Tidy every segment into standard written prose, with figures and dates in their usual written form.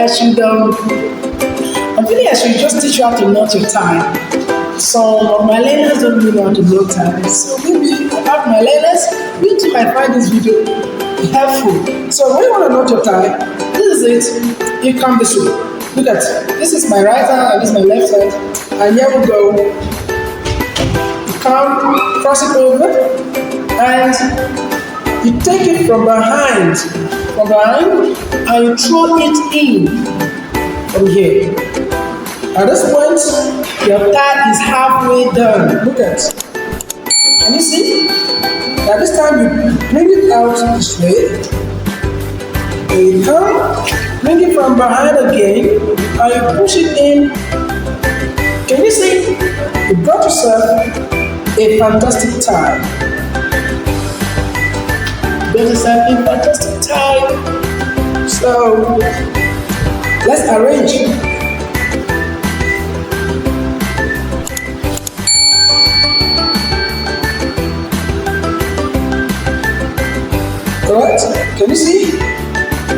I should just teach you how to knot your tie. Some of my learners don't really know how to knot ties. So maybe about my learners, you too might find this video helpful. So when you want to knot your tie, this is it. You come this way. Look at it. This is my right hand and this is my left hand. And here we go. You come, cross it over, and you take it from behind, and you throw it in from here. At this point, your tie is halfway done. Look at it. Can you see? At this time, you bring it out this way. There you come. Bring it from behind again, and you push it in. Can you see? You got yourself a fantastic tie. So let's arrange. Alright, can you see?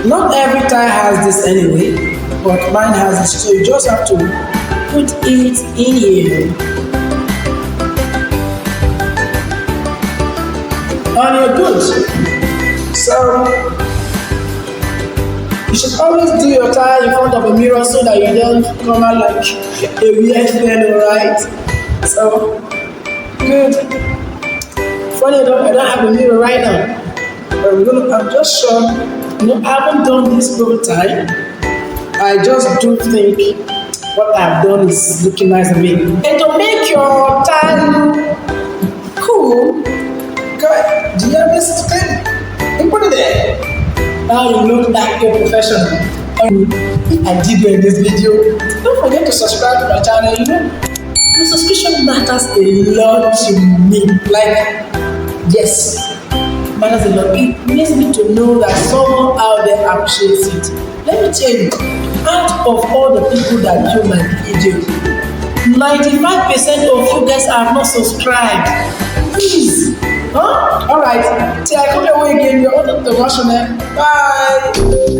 Not every tie has this anyway, but mine has this, so you just have to put it in here. And you're good. So you should always do your tie in front of a mirror so that you don't come out like a weird fellow, right? So good. Funny enough, I don't have a mirror right now. I'm just sure, I haven't done this whole time. I just do think what I've done is looking nice on me. And to make your tie look cool, do you have this thing? You put it there. Now you look like a professional. And if I did you in this video, don't forget to subscribe to my channel. The subscription matters a lot to me. Yes. Matters a lot. It makes me to know that someone out there appreciates it. Let me tell you, out of all the people that view my video, 95% of you guys are not subscribed. Please. Alright. Till I come your way again, you're on the Bye.